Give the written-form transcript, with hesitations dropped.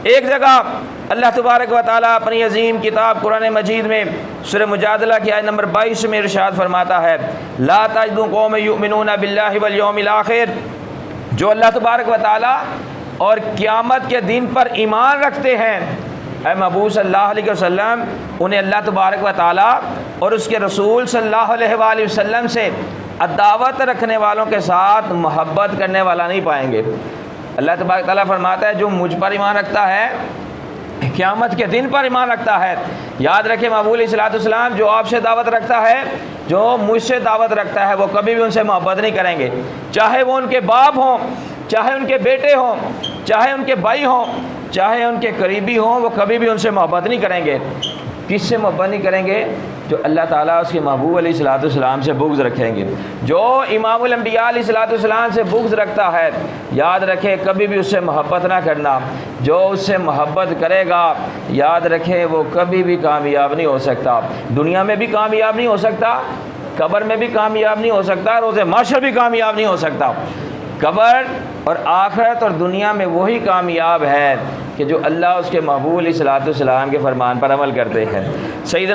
ایک جگہ اللہ تبارک و تعالیٰ اپنی عظیم کتاب قرآن مجید میں سورہ مجادلہ کی آیت نمبر 22 میں ارشاد فرماتا ہے، لا تجد قوم یؤمنون باللہ والیوم الآخر، جو اللہ تبارک و تعالیٰ اور قیامت کے دن پر ایمان رکھتے ہیں، اے محبوب صلی اللہ علیہ وسلم انہیں اللہ تبارک و تعالیٰ اور اس کے رسول صلی اللہ علیہ وآلہ وسلم سے عداوت رکھنے والوں کے ساتھ محبت کرنے والا نہیں پائیں گے۔ اللہ تبارک تعالیٰ فرماتا ہے جو مجھ پر ایمان رکھتا ہے، قیامت کے دن پر ایمان رکھتا ہے، یاد رکھے محبوب علیہ الصلوۃ والسلام جو آپ سے دعوت رکھتا ہے، جو مجھ سے دعوت رکھتا ہے، وہ کبھی بھی ان سے محبت نہیں کریں گے، چاہے وہ ان کے باپ ہوں، چاہے ان کے بیٹے ہوں، چاہے ان کے بھائی ہوں، چاہے ان کے قریبی ہوں، وہ کبھی بھی ان سے محبت نہیں کریں گے۔ کس سے محبت نہیں کریں گے؟ جو اللہ تعالیٰ اس کے محبوب علیہ الصلوۃ والسلام سے بغض رکھیں گے۔ جو امام الانبیاء علیہ الصلوۃ والسلام سے بغض رکھتا ہے، یاد رکھے کبھی بھی اس سے محبت نہ کرنا۔ جو اس سے محبت کرے گا، یاد رکھے وہ کبھی بھی کامیاب نہیں ہو سکتا، دنیا میں بھی کامیاب نہیں ہو سکتا، قبر میں بھی کامیاب نہیں ہو سکتا، روز محشر بھی کامیاب نہیں ہو سکتا۔ قبر اور آخرت اور دنیا میں وہی کامیاب ہے کہ جو اللہ اس کے محبوب علیہ الصلوۃ والسلام کے فرمان پر عمل کرتے ہیں۔ سیدنا